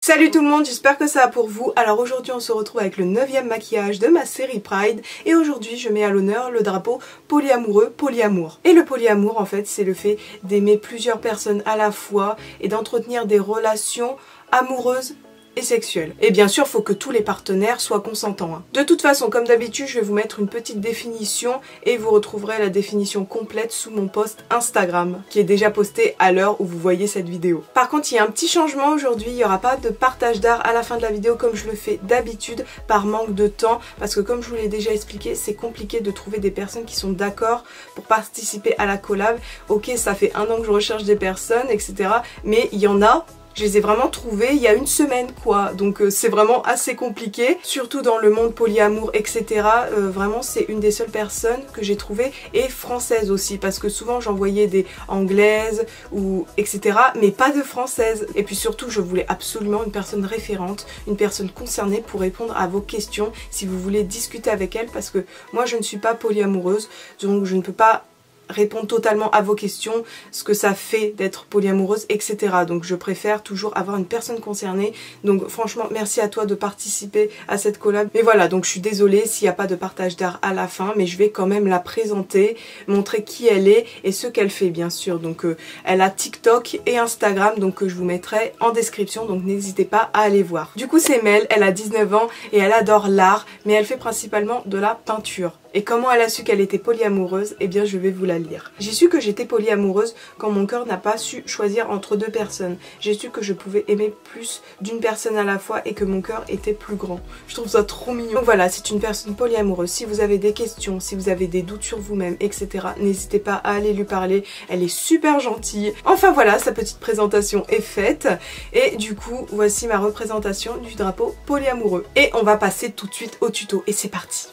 Salut tout le monde, j'espère que ça va pour vous. Alors aujourd'hui on se retrouve avec le 9e maquillage de ma série Pride et aujourd'hui je mets à l'honneur le drapeau polyamoureux, polyamour. Et le polyamour en fait c'est le fait d'aimer plusieurs personnes à la fois et d'entretenir des relations amoureuses et sexuelle. Et bien sûr, il faut que tous les partenaires soient consentants. De toute façon, comme d'habitude, je vais vous mettre une petite définition et vous retrouverez la définition complète sous mon post Instagram, qui est déjà posté à l'heure où vous voyez cette vidéo. Par contre, il y a un petit changement aujourd'hui, il n'y aura pas de partage d'art à la fin de la vidéo comme je le fais d'habitude par manque de temps, parce que comme je vous l'ai déjà expliqué, c'est compliqué de trouver des personnes qui sont d'accord pour participer à la collab. Ok, ça fait 1 an que je recherche des personnes, etc. Mais il y en a. Je les ai vraiment trouvés il y a 1 semaine quoi, donc c'est vraiment assez compliqué, surtout dans le monde polyamour etc. Vraiment c'est une des seules personnes que j'ai trouvées, et françaises aussi, parce que souvent j'envoyais des anglaises ou etc. mais pas de françaises. Et puis surtout je voulais absolument une personne référente, une personne concernée pour répondre à vos questions si vous voulez discuter avec elle, parce que moi je ne suis pas polyamoureuse, donc je ne peux pas répondre totalement à vos questions, ce que ça fait d'être polyamoureuse, etc. Donc je préfère toujours avoir une personne concernée. Donc franchement, merci à toi de participer à cette collab. Mais voilà, donc je suis désolée s'il n'y a pas de partage d'art à la fin, mais je vais quand même la présenter, montrer qui elle est et ce qu'elle fait bien sûr. Donc elle a TikTok et Instagram, donc je vous mettrai en description, donc n'hésitez pas à aller voir. Du coup c'est Mel, elle a 19 ans et elle adore l'art, mais elle fait principalement de la peinture. Et comment elle a su qu'elle était polyamoureuse? Eh bien je vais vous la lire. J'ai su que j'étais polyamoureuse quand mon cœur n'a pas su choisir entre 2 personnes. J'ai su que je pouvais aimer plus d'une personne à la fois et que mon cœur était plus grand. Je trouve ça trop mignon. Donc voilà, c'est une personne polyamoureuse. Si vous avez des questions, si vous avez des doutes sur vous-même, etc., n'hésitez pas à aller lui parler. Elle est super gentille. Enfin voilà, sa petite présentation est faite. Et du coup, voici ma représentation du drapeau polyamoureux. Et on va passer tout de suite au tuto. Et c'est parti.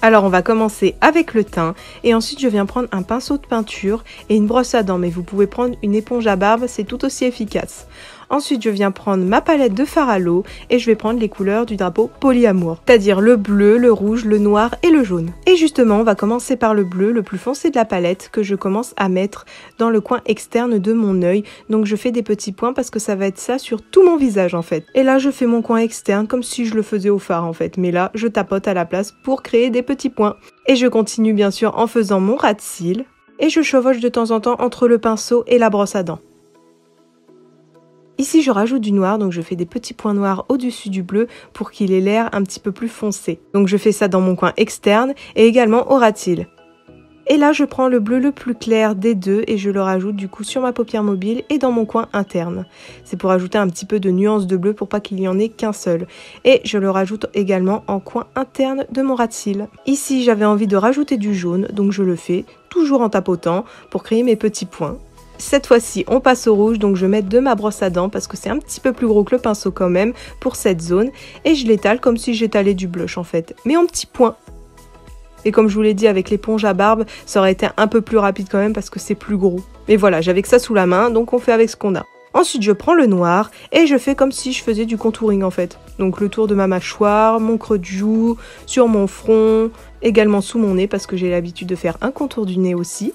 Alors on va commencer avec le teint et ensuite je viens prendre un pinceau de peinture et une brosse à dents, mais vous pouvez prendre une éponge à barbe, c'est tout aussi efficace. Ensuite je viens prendre ma palette de fard à l'eau et je vais prendre les couleurs du drapeau polyamour, c'est-à-dire le bleu, le rouge, le noir et le jaune. Et justement on va commencer par le bleu, le plus foncé de la palette, que je commence à mettre dans le coin externe de mon œil. Donc je fais des petits points parce que ça va être ça sur tout mon visage en fait. Et là je fais mon coin externe comme si je le faisais au fard en fait, mais là je tapote à la place pour créer des petits points. Et je continue bien sûr en faisant mon ras de cils et je chevauche de temps en temps entre le pinceau et la brosse à dents. Ici je rajoute du noir, donc je fais des petits points noirs au-dessus du bleu pour qu'il ait l'air un petit peu plus foncé. Donc je fais ça dans mon coin externe et également au ras de cils. Et là je prends le bleu le plus clair des deux et je le rajoute du coup sur ma paupière mobile et dans mon coin interne. C'est pour ajouter un petit peu de nuance de bleu pour pas qu'il y en ait qu'un seul. Et je le rajoute également en coin interne de mon ras de cils. Ici j'avais envie de rajouter du jaune, donc je le fais toujours en tapotant pour créer mes petits points. Cette fois-ci, on passe au rouge, donc je mets de ma brosse à dents parce que c'est un petit peu plus gros que le pinceau quand même pour cette zone. Et je l'étale comme si j'étalais du blush en fait, mais en petits points. Et comme je vous l'ai dit avec l'éponge à barbe, ça aurait été un peu plus rapide quand même parce que c'est plus gros. Mais voilà, j'avais que ça sous la main, donc on fait avec ce qu'on a. Ensuite, je prends le noir et je fais comme si je faisais du contouring en fait. Donc le tour de ma mâchoire, mon creux de joue, sur mon front, également sous mon nez parce que j'ai l'habitude de faire un contour du nez aussi.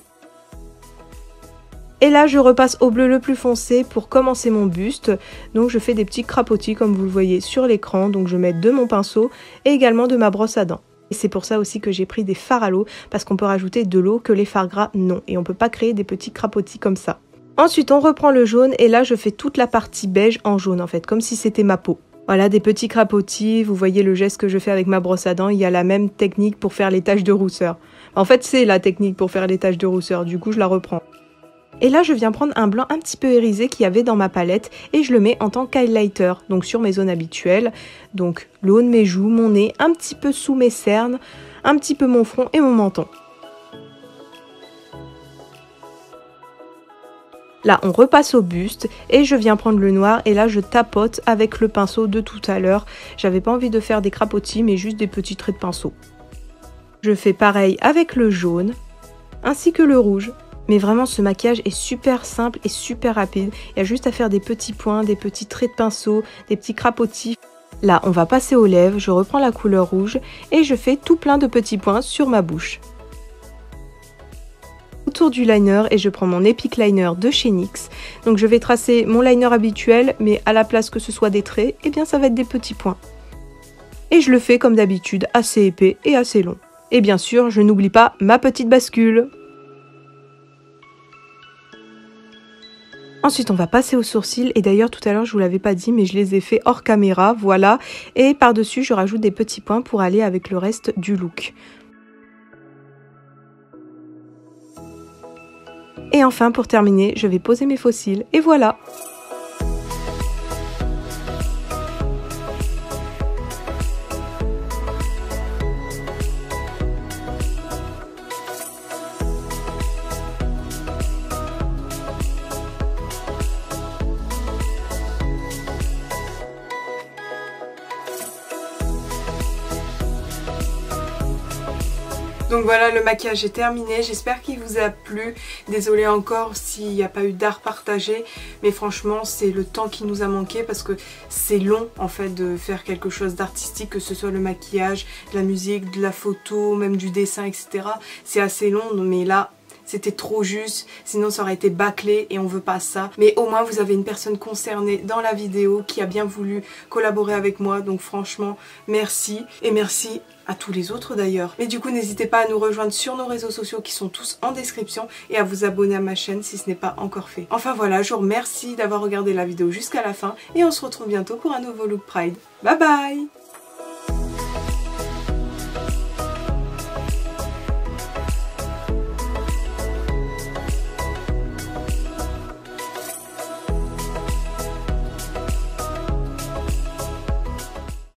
Et là je repasse au bleu le plus foncé pour commencer mon buste, donc je fais des petits crapotis comme vous le voyez sur l'écran, donc je mets de mon pinceau et également de ma brosse à dents. Et c'est pour ça aussi que j'ai pris des fards à l'eau, parce qu'on peut rajouter de l'eau que les fards gras non, et on peut pas créer des petits crapotis comme ça. Ensuite on reprend le jaune et là je fais toute la partie beige en jaune en fait, comme si c'était ma peau. Voilà, des petits crapotis, vous voyez le geste que je fais avec ma brosse à dents, il y a la même technique pour faire les taches de rousseur. En fait c'est la technique pour faire les taches de rousseur, du coup je la reprends. Et là je viens prendre un blanc un petit peu irisé qu'il y avait dans ma palette et je le mets en tant qu'highlighter, donc sur mes zones habituelles, donc le haut de mes joues, mon nez, un petit peu sous mes cernes, un petit peu mon front et mon menton. Là on repasse au buste et je viens prendre le noir et là je tapote avec le pinceau de tout à l'heure. J'avais pas envie de faire des crapotis mais juste des petits traits de pinceau. Je fais pareil avec le jaune ainsi que le rouge. Mais vraiment ce maquillage est super simple et super rapide. Il y a juste à faire des petits points, des petits traits de pinceau, des petits crapotis. Là on va passer aux lèvres, je reprends la couleur rouge et je fais tout plein de petits points sur ma bouche. autour du liner et je prends mon Epic Liner de chez NYX. Donc je vais tracer mon liner habituel, mais à la place que ce soit des traits, eh bien ça va être des petits points. Et je le fais comme d'habitude, assez épais et assez long. Et bien sûr, je n'oublie pas ma petite bascule. Ensuite, on va passer aux sourcils. Et d'ailleurs, tout à l'heure, je vous l'avais pas dit, mais je les ai fait hors caméra, voilà. Et par-dessus, je rajoute des petits points pour aller avec le reste du look. Et enfin, pour terminer, je vais poser mes faux cils. Et voilà! Donc voilà, le maquillage est terminé, j'espère qu'il vous a plu. Désolée encore s'il n'y a pas eu d'art partagé, mais franchement c'est le temps qui nous a manqué parce que c'est long en fait de faire quelque chose d'artistique, que ce soit le maquillage, de la musique, de la photo, même du dessin, etc. C'est assez long, mais là c'était trop juste, sinon ça aurait été bâclé et on veut pas ça. Mais au moins vous avez une personne concernée dans la vidéo qui a bien voulu collaborer avec moi, donc franchement merci. Et merci à tous les autres d'ailleurs. Mais du coup n'hésitez pas à nous rejoindre sur nos réseaux sociaux qui sont tous en description et à vous abonner à ma chaîne si ce n'est pas encore fait. Enfin voilà, je vous remercie d'avoir regardé la vidéo jusqu'à la fin et on se retrouve bientôt pour un nouveau look Pride. Bye bye!